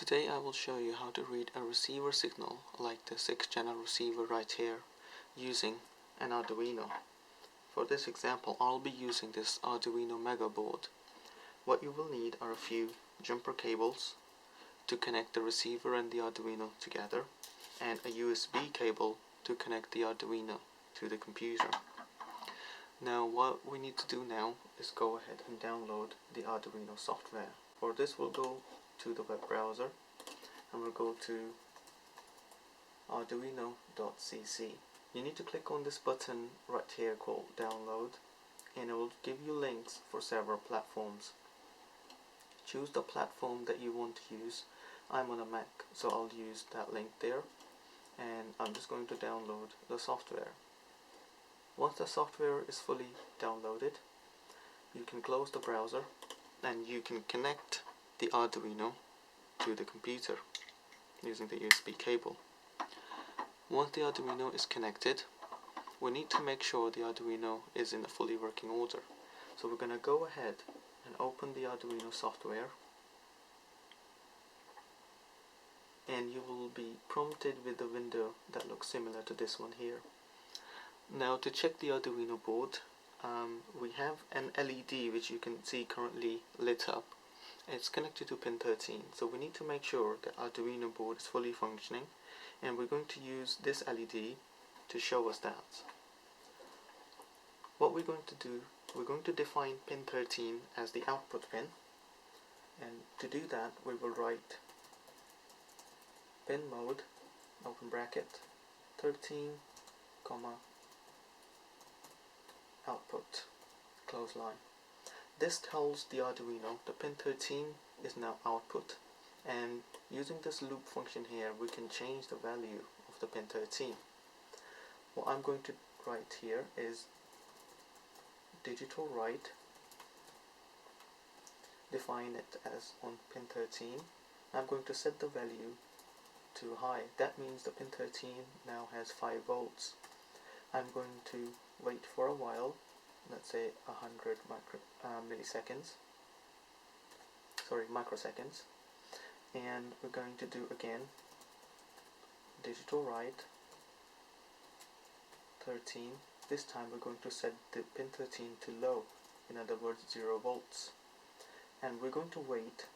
Today I will show you how to read a receiver signal like the 6-channel receiver right here using an Arduino. For this example I'll be using this Arduino Mega board. What you will need are a few jumper cables to connect the receiver and the Arduino together, and a USB cable to connect the Arduino to the computer. Now what we need to do now is go ahead and download the Arduino software. For this we'll go to the web browser and we'll go to arduino.cc. You need to click on this button right here called download, and it will give you links for several platforms. Choose the platform that you want to use. I'm on a Mac, so I'll use that link there, and I'm just going to download the software. Once the software is fully downloaded, you can close the browser and you can connect the Arduino to the computer using the USB cable. Once the Arduino is connected, we need to make sure the Arduino is in a fully working order. So we're going to go ahead and open the Arduino software, and you will be prompted with a window that looks similar to this one here. Now to check the Arduino board, we have an LED which you can see currently lit up. It's connected to pin 13, so we need to make sure the Arduino board is fully functioning, and we're going to use this LED to show us that. What we're going to do, we're going to define pin 13 as the output pin, and to do that we will write pin mode open bracket 13 comma output close line. This tells the Arduino the pin 13 is now output, and using this loop function here we can change the value of the pin 13. What I'm going to write here is digital write, define it as on pin 13. I'm going to set the value to high. That means the pin 13 now has 5 volts. I'm going to wait for a while, let's say 100 microseconds, and we're going to do again digital write 13. This time we're going to set the pin 13 to low, in other words 0 volts, and we're going to wait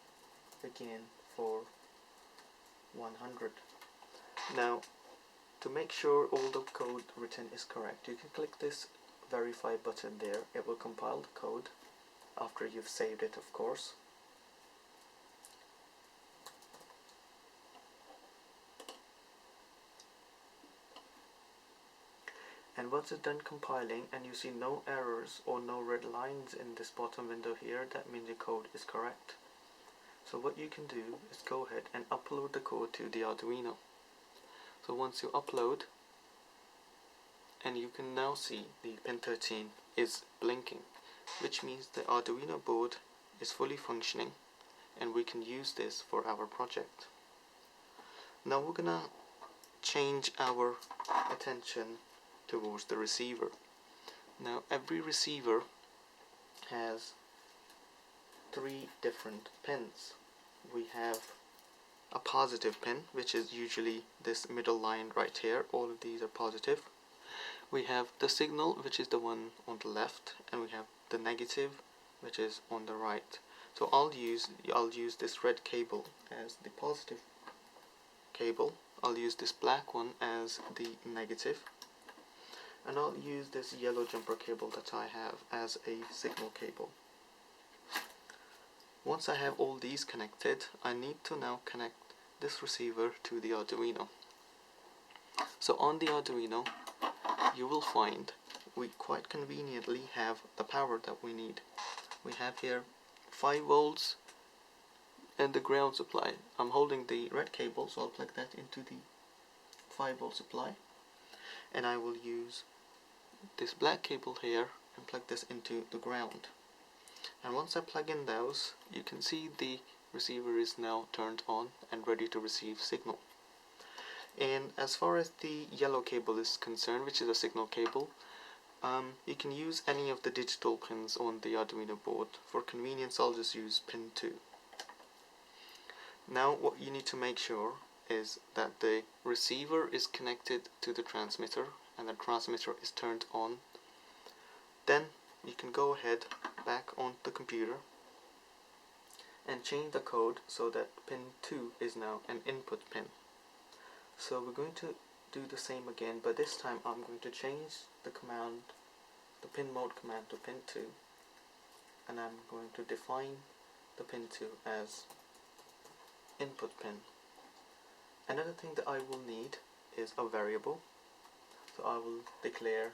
again for 100. Now to make sure all the code written is correct, you can click this verify button there. It will compile the code after you've saved it, of course. And once it's done compiling and you see no errors or no red lines in this bottom window here, that means your code is correct. So what you can do is go ahead and upload the code to the Arduino. So once you upload, and you can now see the pin 13 is blinking, which means the Arduino board is fully functioning and we can use this for our project. Now we're gonna change our attention towards the receiver. Now every receiver has 3 different pins. We have a positive pin, which is usually this middle line right here. All of these are positive. We have the signal, which is the one on the left, and we have the negative, which is on the right. So I'll use this red cable as the positive cable, I'll use this black one as the negative, and I'll use this yellow jumper cable that I have as a signal cable. Once I have all these connected, I need to now connect this receiver to the Arduino. So on the Arduino you will find we quite conveniently have the power that we need. We have here 5 volts and the ground supply. I'm holding the red cable, so I'll plug that into the 5 volt supply, and I will use this black cable here and plug this into the ground. And once I plug in those, you can see the receiver is now turned on and ready to receive signal. And as far as the yellow cable is concerned, which is a signal cable, you can use any of the digital pins on the Arduino board. For convenience I'll just use pin 2. Now what you need to make sure is that the receiver is connected to the transmitter and the transmitter is turned on. Then you can go ahead back on the computer and change the code so that pin 2 is now an input pin. So we're going to do the same again, but this time I'm going to change the command, the pin mode command, to pin 2, and I'm going to define the pin 2 as input pin. Another thing that I will need is a variable, so I will declare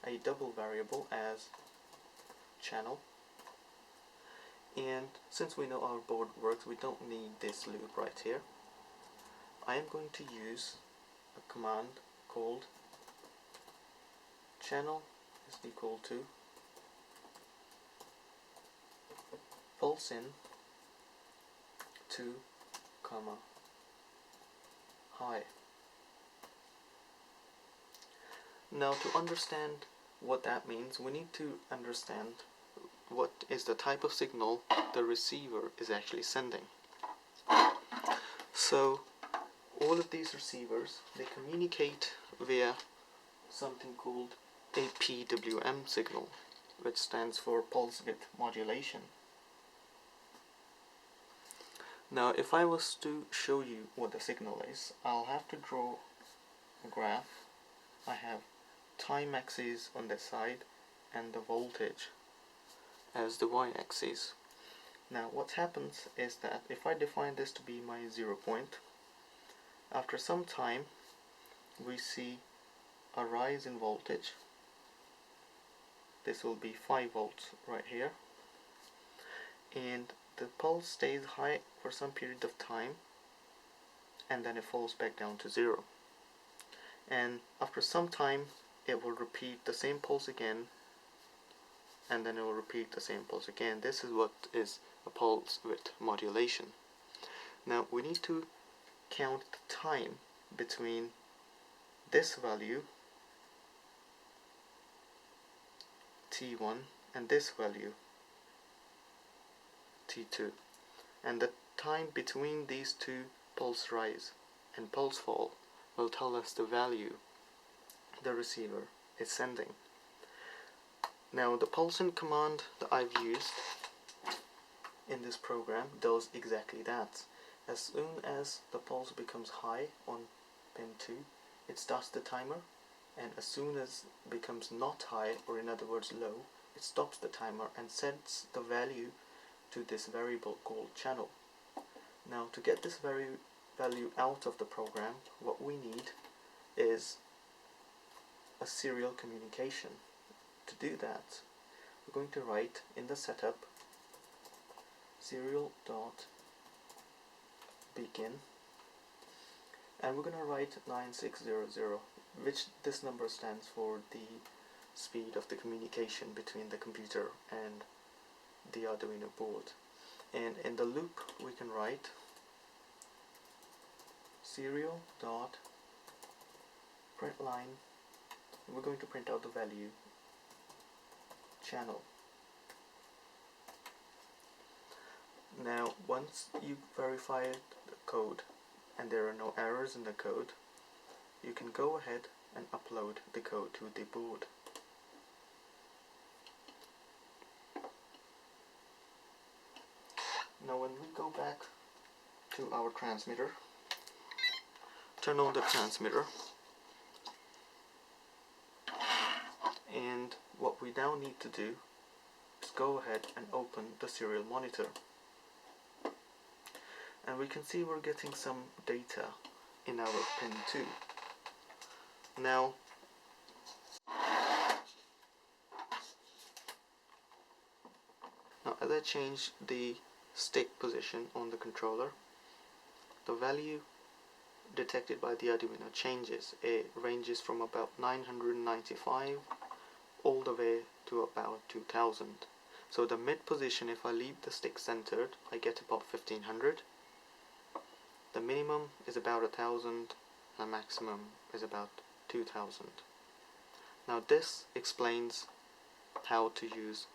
a double variable as channel, and since we know our board works, we don't need this loop right here. I am going to use a command called channel is equal to pulse in 2, high. Now to understand what that means, we need to understand what is the type of signal the receiver is actually sending. So all of these receivers, they communicate via something called a PWM signal, which stands for pulse width modulation. Now if I was to show you what the signal is, I'll have to draw a graph. I have time axis on this side and the voltage as the y-axis. Now what happens is that if I define this to be my 0 point, after some time we see a rise in voltage. This will be 5 volts right here, and the pulse stays high for some period of time and then it falls back down to 0, and after some time it will repeat the same pulse again, and then it will repeat the same pulse again. This is what is a pulse width modulation. Now we need to count the time between this value T1 and this value T2, and the time between these two pulse rise and pulse fall will tell us the value the receiver is sending. Now the pulse in command that I've used in this program does exactly that. As soon as the pulse becomes high on pin 2, it starts the timer, and as soon as it becomes not high, or in other words low, it stops the timer and sets the value to this variable called channel. Now to get this value out of the program, what we need is a serial communication. To do that, we're going to write in the setup serial dot begin, and we're going to write 9600, which this number stands for the speed of the communication between the computer and the Arduino board. And in the loop we can write serial dot print line, we're going to print out the value channel. Now once you verify the code and there are no errors in the code, you can go ahead and upload the code to the board. Now when we go back to our transmitter, turn on the transmitter, and what we now need to do is go ahead and open the serial monitor, and we can see we're getting some data in our pin 2. Now as I change the stick position on the controller, the value detected by the Arduino changes. It ranges from about 995 all the way to about 2000. So the mid position, if I leave the stick centered, I get about 1500. The minimum is about 1000, and the maximum is about 2000. Now this explains how to use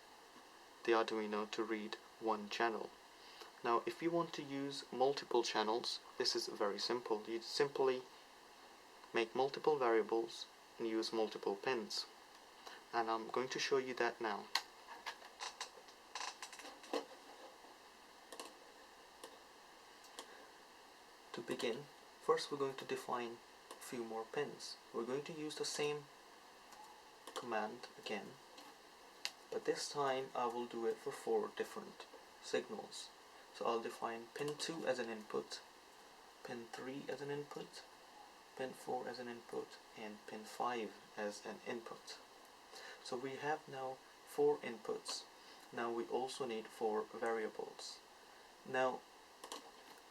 the Arduino to read one channel. Now if you want to use multiple channels, this is very simple. You simply make multiple variables and use multiple pins. And I'm going to show you that now. To begin, first we're going to define a few more pins. We're going to use the same command again, but this time I will do it for 4 different signals. So I'll define pin 2 as an input, pin 3 as an input, pin 4 as an input, and pin 5 as an input. So we have now 4 inputs. Now we also need 4 variables. Now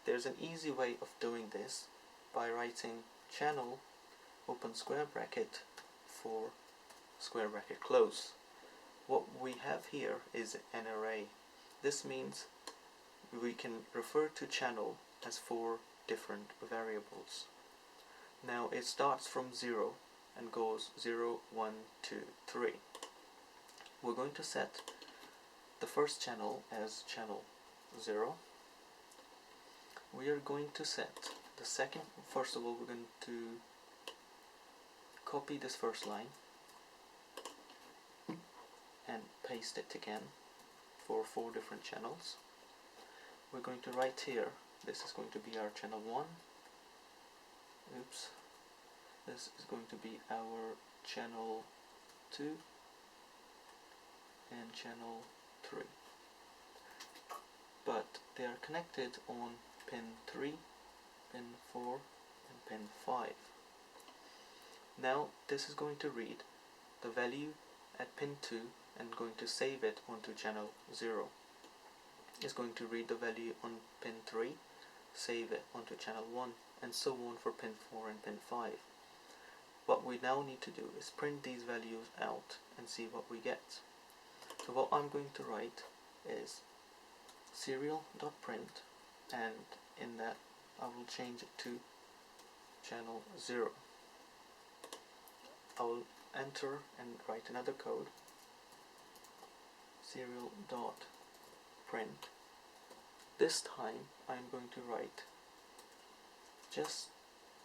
there's an easy way of doing this by writing channel open square bracket 4 square bracket close. What we have here is an array. This means we can refer to channel as 4 different variables. Now it starts from 0 and goes 0, 1, 2, 3. We're going to set the first channel as channel 0. We are going to set the second. First of all, we're going to copy this first line and paste it again for 4 different channels. We're going to write here, this is going to be our channel 1. Oops. This is going to be our channel 2 and channel 3. But they are connected on pin 3, pin 4 and pin 5. Now this is going to read the value at pin 2 and going to save it onto channel 0. It's going to read the value on pin 3, save it onto channel 1, and so on for pin 4 and pin 5. What we now need to do is print these values out and see what we get. So what I'm going to write is serial.print, and in that I will change it to channel 0. I will enter and write another code, serial.print. This time I'm going to write just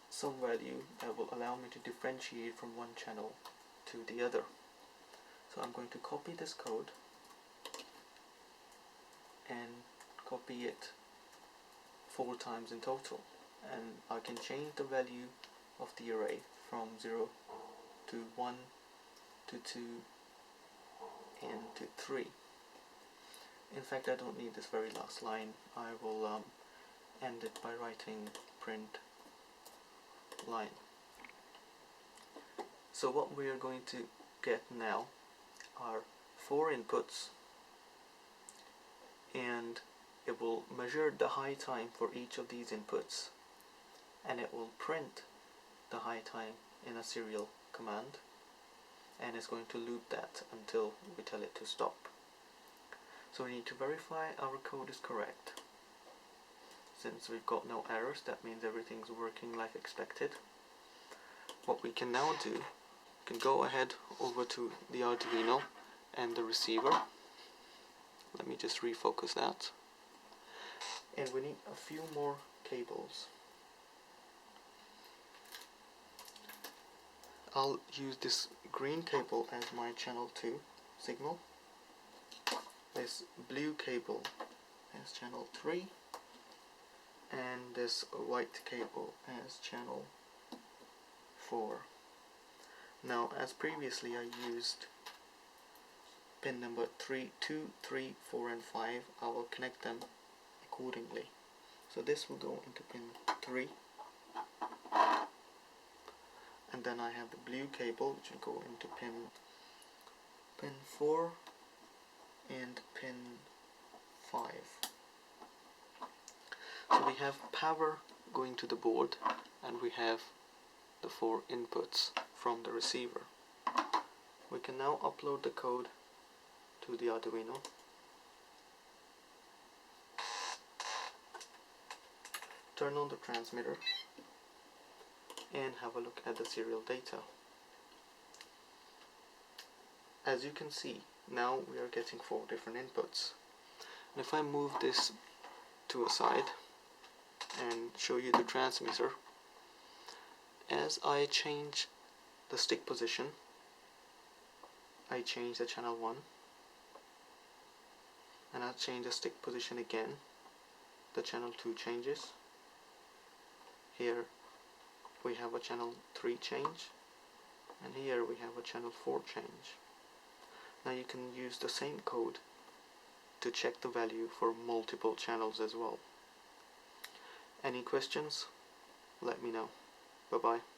some value that will allow me to differentiate from one channel to the other. So I'm going to copy this code and copy it 4 times in total, and I can change the value of the array from 0 to 1 to 2 and to 3. In fact, I don't need this very last line. I will end it by writing print line. So what we are going to get now are 4 inputs, and it will measure the high time for each of these inputs, and it will print the high time in a serial command, and it's going to loop that until we tell it to stop. So we need to verify our code is correct. Since we've got no errors, that means everything's working like expected. What we can now do, we can go ahead over to the Arduino and the receiver. Let me just refocus that. And we need a few more cables. I'll use this green cable as my channel 2 signal, this blue cable as channel 3, and this white cable as channel 4. Now, as previously, I used pin number 3, 2, 3, 4 and 5. I will connect them accordingly. So this will go into pin 3, and then I have the blue cable which will go into pin 4 and pin 5. So we have power going to the board, and we have the 4 inputs from the receiver. We can now upload the code to the Arduino. Turn on the transmitter and have a look at the serial data. As you can see, now we are getting 4 different inputs. And if I move this to a side and show you the transmitter. As I change the stick position, I change the channel 1, and I'll change the stick position again, the channel 2 changes. Here we have a channel 3 change, and here we have a channel 4 change. Now you can use the same code to check the value for multiple channels as well. Any questions? Let me know. Bye bye.